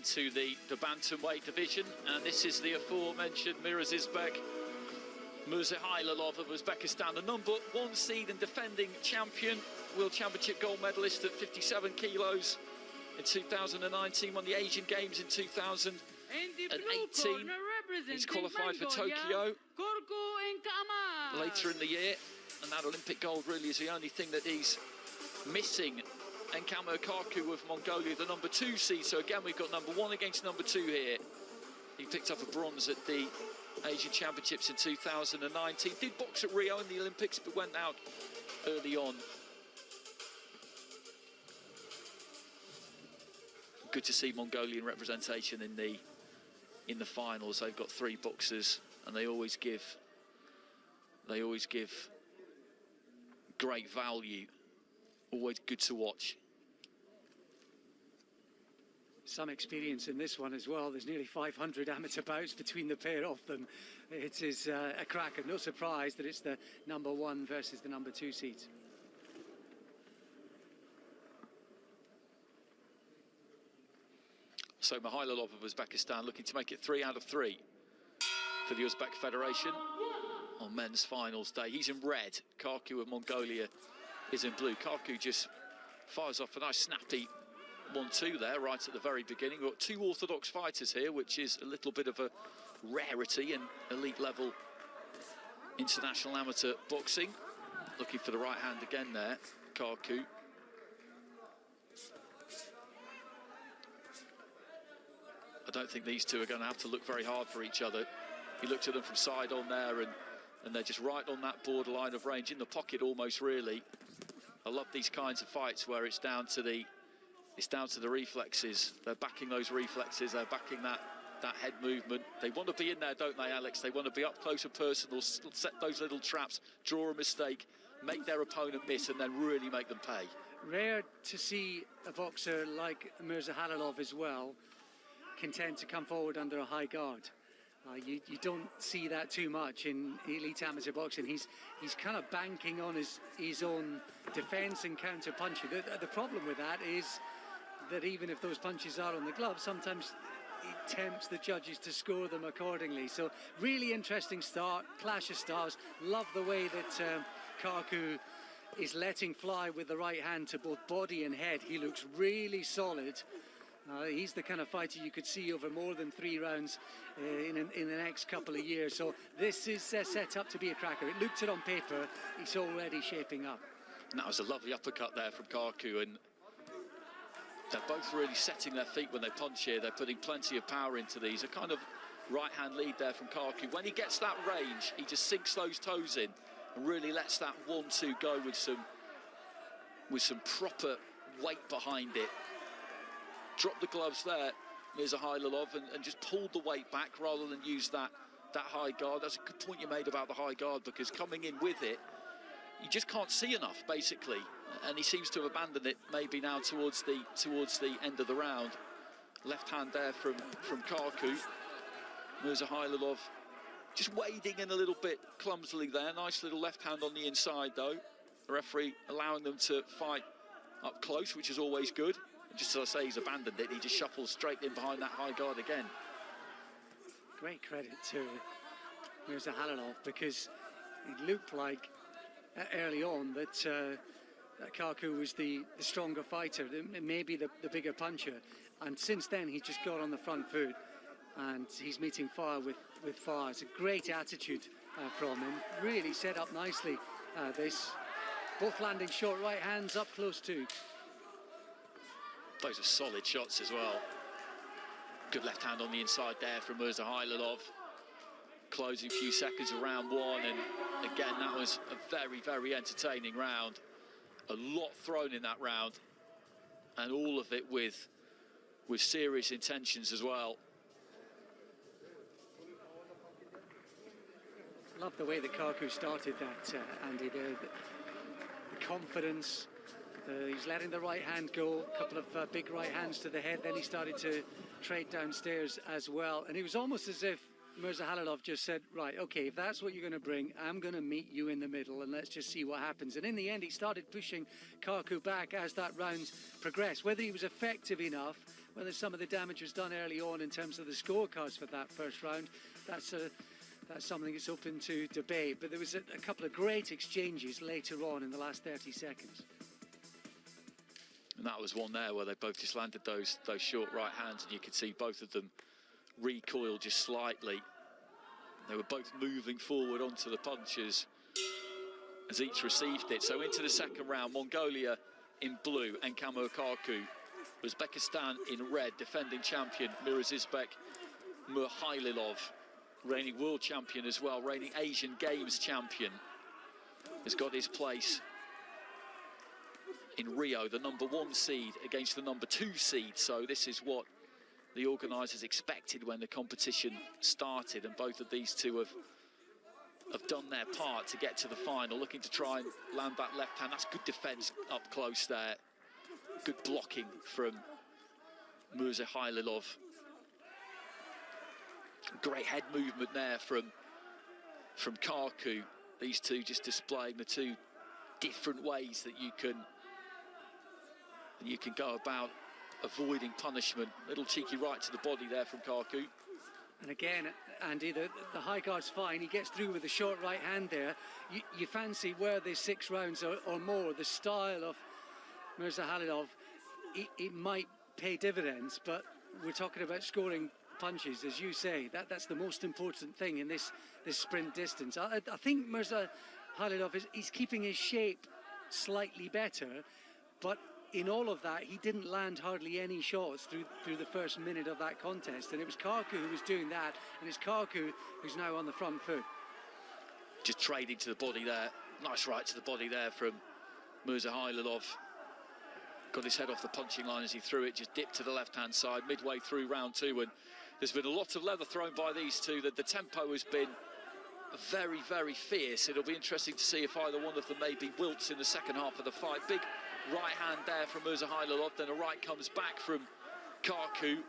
into the bantamweight division, and this is the aforementioned MIRAZIZBEK Mirzahalilov of Uzbekistan, the #1 seed and defending champion, World Championship gold medalist at 57 kilos in 2019, won the Asian Games in 2018. He's qualified for Tokyo later in the year, and that Olympic gold really is the only thing that he's missing. ENKH-AMAR KHARKHUU of Mongolia, the #2 seed. So again, we've got #1 against #2 here. He picked up a bronze at the Asian Championships in 2019. Did box at Rio in the Olympics, but went out early on. Good to see Mongolian representation in the finals. They've got 3 boxers, and they always give great value. Always good to watch. Some experience in this one as well. There's nearly 500 amateur bouts between the pair of them. It is a cracker. No surprise that it's the #1 versus the #2 seeds. So Mirzahalilov of Uzbekistan looking to make it 3 out of 3 for the Uzbek Federation on men's finals day. He's in red. KHARKHUU of Mongolia is in blue. KHARKHUU just fires off a nice snappy 1-2 there right at the very beginning. We've got 2 orthodox fighters here, which is a little bit of a rarity in elite level international amateur boxing. Looking for the right hand again there, KHARKHUU. I don't think these two are going to have to look very hard for each other. You looked at them from side on there, and they're just right on that borderline of range, in the pocket almost, really. I love these kinds of fights where it's down to the reflexes. They're backing those reflexes, they're backing that head movement. They want to be in there, don't they, Alex? They want to be up close and personal, set those little traps, draw a mistake, make their opponent miss, and then really make them pay. Rare to see a boxer like Mirzahalilov as well content to come forward under a high guard. You don't see that too much in elite amateur boxing. He's kind of banking on his own defence and counter punching. The problem with that is that even if those punches are on the glove, sometimes it tempts the judges to score them accordingly. So really interesting start, clash of stars. Love the way that KHARKHUU is letting fly with the right hand to both body and head. He looks really solid. He's the kind of fighter you could see over more than 3 rounds in the next couple of years. So this is set up to be a cracker. It looked it on paper. It's already shaping up. And that was a lovely uppercut there from KHARKHUU, and they're both really setting their feet when they punch here. They're putting plenty of power into these. A kind of right-hand lead there from KHARKHUU. When he gets that range, he just sinks those toes in and really lets that 1-2 go with some proper weight behind it. Dropped the gloves there, Mirzahalilov, and just pulled the weight back rather than use that high guard. That's a good point you made about the high guard, because coming in with it, you just can't see enough, basically. And he seems to have abandoned it maybe now towards the end of the round. Left hand there from KHARKHUU. Mirzahalilov just wading in a little bit clumsily there. Nice little left hand on the inside, though. The referee allowing them to fight up close, which is always good. Just as I say, he's abandoned it. He just shuffles straight in behind that high guard again. Great credit to Mirzahalilov, because it looked like early on that KHARKHUU was the stronger fighter, maybe the bigger puncher. And since then, he's just got on the front foot, and he's meeting fire with fire. It's a great attitude from him. Really set up nicely, this. Both landing short right hands up close too. Those are solid shots as well. Good left hand on the inside there from Mirzahalilov. Closing few seconds of round 1, and again, that was a very, very entertaining round. A lot thrown in that round, and all of it with serious intentions as well. Love the way that KHARKHUU started that, Andy. The confidence. He's letting the right hand go, a couple of big right hands to the head, then he started to trade downstairs as well. And it was almost as if Mirzahalilov just said, right, okay, if that's what you're going to bring, I'm going to meet you in the middle, and let's just see what happens. And in the end, he started pushing KHARKHUU back as that round progressed. Whether he was effective enough whether some of the damage was done early on in terms of the scorecards for that first round, that's something that's open to debate. But there was a couple of great exchanges later on in the last 30 seconds. And that was one there where they both just landed those short right hands, and you could see both of them recoil just slightly. They were both moving forward onto the punches as each received it. So into the second round, Mongolia in blue, ENKH-AMAR, Uzbekistan in red, defending champion MIRAZIZBEK, Mirzahalilov, reigning world champion as well, reigning Asian Games champion, has got his place in Rio, the #1 seed against the #2 seed. So this is what the organisers expected when the competition started, and both of these two have done their part to get to the final, looking to try and land that left hand. That's good defence up close there. Good blocking from Mirzahalilov. Great head movement there from KHARKHUU. These two just displaying the two different ways that you can go about avoiding punishment. Little cheeky right to the body there from KHARKHUU. And again, Andy, the high guard's fine. He gets through with the short right hand there. You fancy where there's 6 rounds or more, the style of Mirzahalilov, it might pay dividends, but we're talking about scoring punches, as you say. That's the most important thing in this sprint distance. I think Mirzahalilov he's keeping his shape slightly better, but in all of that, he didn't land hardly any shots through the first minute of that contest, and it was KHARKHUU who was doing that, and it's KHARKHUU who's now on the front foot. Just trading to the body there. Nice right to the body there from Mirzahalilov. Got his head off the punching line as he threw it, just dipped to the left-hand side midway through round 2, and there's been a lot of leather thrown by these two. The tempo has been very, very fierce. It'll be interesting to see if either one of them maybe wilts in the second half of the fight. Big right hand there from Mirzahalilov, then a right comes back from KHARKHUU.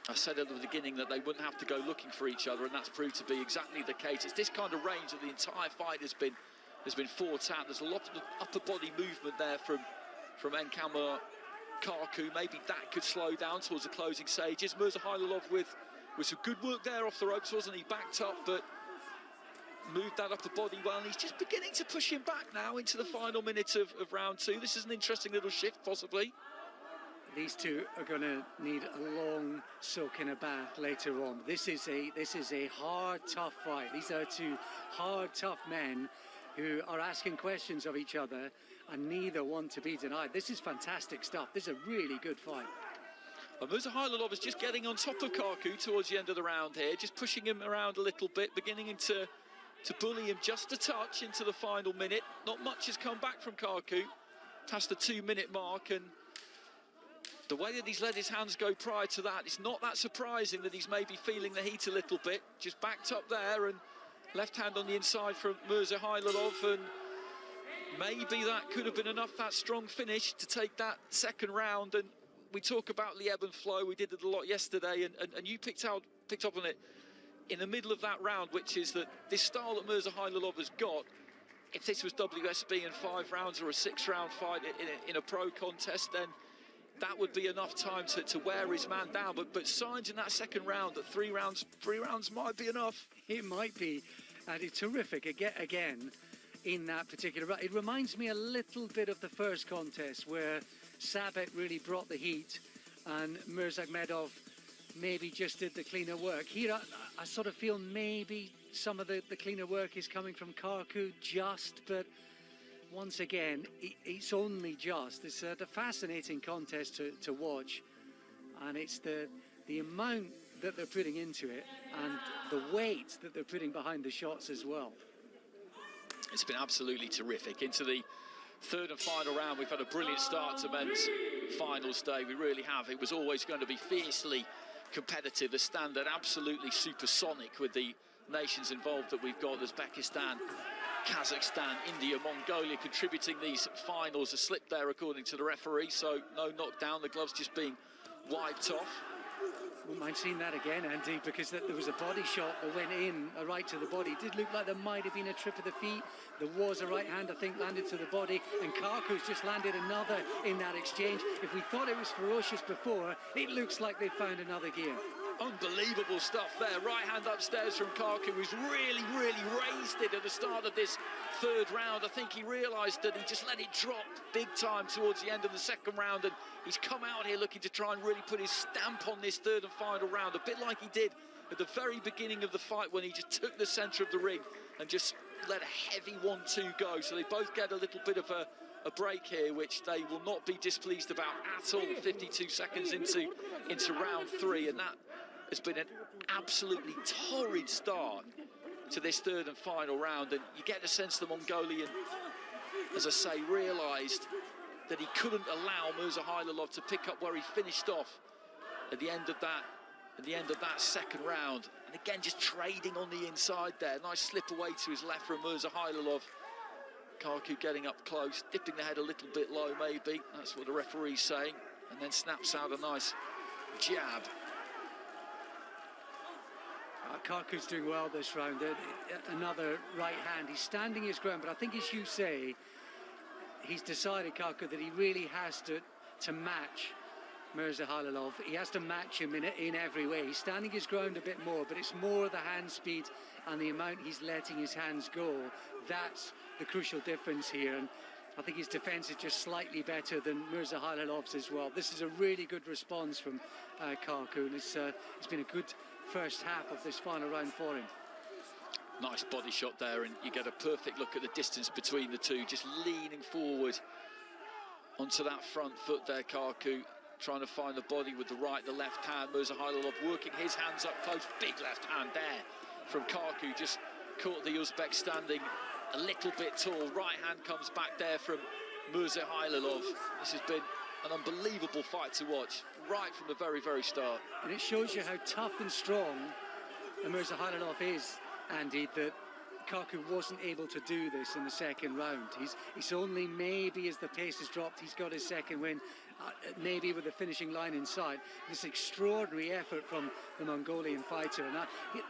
I said at the beginning that they wouldn't have to go looking for each other, and that's proved to be exactly the case. It's this kind of range that the entire fight has been fought out. There's a lot of upper body movement there from ENKH-AMAR, KHARKHUU. Maybe that could slow down towards the closing stages. Mirzahalilov with some good work there off the ropes, wasn't he? Backed up, but moved that upper body well, and he's just beginning to push him back now into the final minute of round 2. This is an interesting little shift, possibly. These two are going to need a long soak in a bath later on. This is a hard, tough fight. These are two hard, tough men who are asking questions of each other, and neither want to be denied. This is fantastic stuff. This is a really good fight. Well, Mirzahalilov is just getting on top of KHARKHUU towards the end of the round here, just pushing him around a little bit, beginning to bully him just a touch into the final minute. Not much has come back from KHARKHUU past the 2-minute mark, and the way that he's let his hands go prior to that, it's not that surprising that he's maybe feeling the heat a little bit. Just backed up there, and left hand on the inside from Mirzahalilov, and maybe that could have been enough, that strong finish, to take that second round. And we talk about the ebb and flow. We did it a lot yesterday, and you picked up on it in the middle of that round, which is that this style that Mirzahalilov has got, if this was WSB in 5 rounds or a 6-round fight in a pro contest, then that would be enough time to wear his man down. But signs in that second round that 3 rounds might be enough. It might be, and it's terrific again in that particular round. It reminds me a little bit of the first contest where Sabet really brought the heat and Mirzakhmedov maybe just did the cleaner work. Here I sort of feel maybe some of the cleaner work is coming from KHARKHUU just, but once again, it's only just. It's a fascinating contest to watch, and it's the amount that they're putting into it and the weight that they're putting behind the shots as well. It's been absolutely terrific. Into the third and final round, we've had a brilliant start to men's finals day. We really have. It was always going to be fiercely competitive. The standard absolutely supersonic with the nations involved that we've got. Uzbekistan, Kazakhstan, India, Mongolia contributing these finals. A slip there according to the referee, so no knockdown. The gloves just being wiped off. Wouldn't mind seeing that again, Andy, because there was a body shot that went in, a right to the body. It did look like there might have been a trip of the feet. There was a right hand, I think, landed to the body, and KHARKHUU's just landed another in that exchange. If we thought it was ferocious before, it looks like they found another gear. Unbelievable stuff there. Right hand upstairs from KHARKHUU, who's really raised it at the start of this third round. I think he realised that he just let it drop big time towards the end of the second round, and he's come out here looking to try and really put his stamp on this third and final round, a bit like he did at the very beginning of the fight when he just took the centre of the ring and just let a heavy 1-2 go. So they both get a little bit of a break here, which they will not be displeased about at all. 52 seconds into round 3, and that has been an absolutely torrid start to this third and final round. And you get the sense the Mongolian, as I say, realised that he couldn't allow Mirzahalilov to pick up where he finished off at the end of that second round. And again, just trading on the inside there. Nice slip away to his left from Mirzahalilov. KHARKHUU getting up close, dipping the head a little bit low maybe. That's what the referee's saying. And then snaps out a nice jab. KHARKHUU's doing well this round. Another right hand. He's standing his ground, but I think, as you say, he's decided, KHARKHUU, that he really has to match Mirzahalilov. He has to match him in every way. He's standing his ground a bit more, but it's more the hand speed and the amount he's letting his hands go. That's the crucial difference here. And I think his defence is just slightly better than Mirzahalilov's as well. This is a really good response from KHARKHUU, and it's been a good first half of this final round for him. Nice body shot there, and you get a perfect look at the distance between the two, just leaning forward onto that front foot there. KHARKHUU trying to find the body with the right, the left hand. Mirzahalilov working his hands up close, big left hand there from KHARKHUU, just caught the Uzbek standing a little bit tall. Right hand comes back there from Mirzahalilov. This has been an unbelievable fight to watch right from the very start. And it shows you how tough and strong Mirzahalilov is, Andy, that KHARKHUU wasn't able to do this in the second round. He's only maybe, as the pace has dropped, he's got his second win, maybe with the finishing line in sight. This extraordinary effort from the Mongolian fighter, and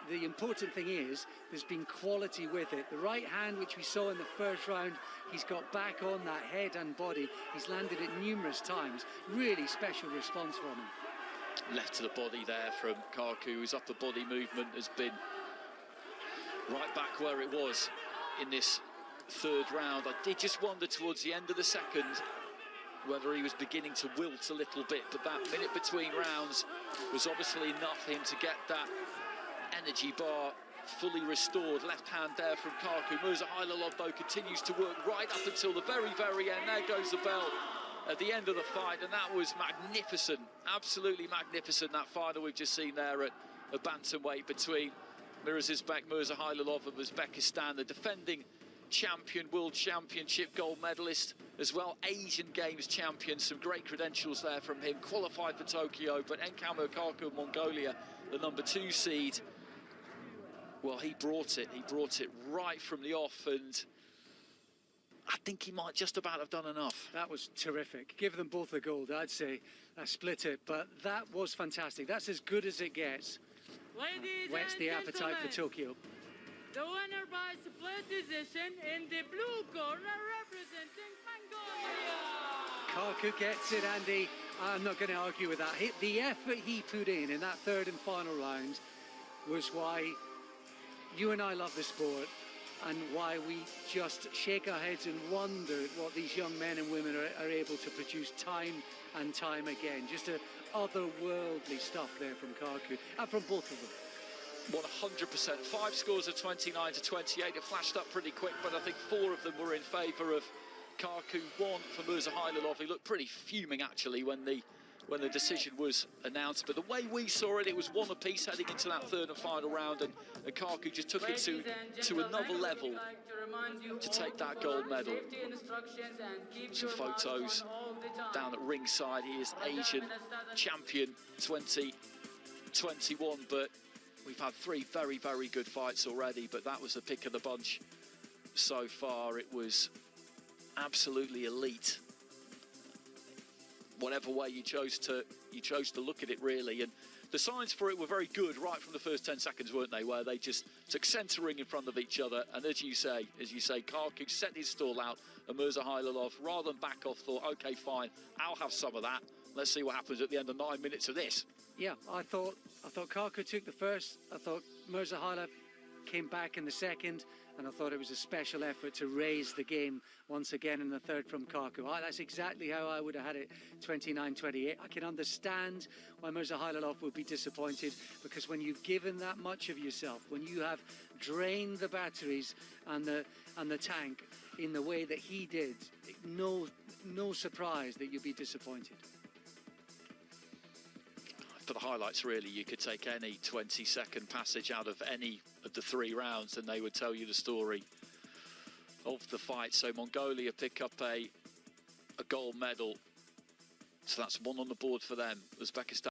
the important thing is there's been quality with it. The right hand, which we saw in the first round, he's got back on that head and body. He's landed it numerous times. Really special response from him. Left to the body there from KHARKHUU. His upper body movement has been right back where it was in this third round. I did just wonder towards the end of the second whether he was beginning to wilt a little bit, but that minute between rounds was obviously enough for him to get that energy bar fully restored. Left hand there from KHARKHUU. Mirzahalilov, though, continues to work right up until the very end. There goes the bell at the end of the fight, and that was magnificent, absolutely magnificent, that final we've just seen there at a bantamweight between MIRAZIZBEK, Mirzahalilov of Uzbekistan, the defending champion, world championship gold medalist, as well Asian Games champion. Some great credentials there from him, qualified for Tokyo, but ENKH-AMAR of Mongolia, the number 2 seed. Well, he brought it right from the off, and I think he might just about have done enough. That was terrific. Give them both the gold, I'd say. Split it, but that was fantastic. That's as good as it gets. Whets the appetite for Tokyo. The winner by split decision in the blue corner, representing Mongolia. KHARKHUU gets it, Andy. I'm not going to argue with that. The effort he put in that third and final round was why you and I love the sport, and why we just shake our heads and wonder what these young men and women are able to produce time and time again. Just otherworldly stuff there from KHARKHUU, and from both of them. 100%. 5 scores of 29 to 28. It flashed up pretty quick, but I think 4 of them were in favour of KHARKHUU. 1 for Mirzahalilov. He looked pretty fuming actually when the decision was announced, but the way we saw it, it was 1 apiece heading into that third and final round, and KHARKHUU just took it to another level to take that gold medal. Some photos down at ringside. He is Asian champion 2021, but we've had 3 very good fights already, but that was the pick of the bunch so far. It was absolutely elite. whatever way you chose to look at it, really. And the signs for it were very good right from the first 10 seconds, weren't they? Where they just took centering in front of each other, and as you say, KHARKHUU set his stall out, and Mirzahalilov, rather than back off, thought, okay, fine, I'll have some of that. Let's see what happens at the end of 9 minutes of this. Yeah, I thought KHARKHUU took the first. I thought Mirzahalilov came back in the second, and I thought it was a special effort to raise the game once again in the third from KHARKHUU. That's exactly how I would have had it, 29-28. I can understand why Mirzahalilov would be disappointed, because when you've given that much of yourself, when you have drained the batteries and the tank in the way that he did, no surprise that you'd be disappointed. For the highlights, really, you could take any 20-second passage out of any of the 3 rounds and they would tell you the story of the fight. So Mongolia pick up a gold medal, so that's 1 on the board for them. Uzbekistan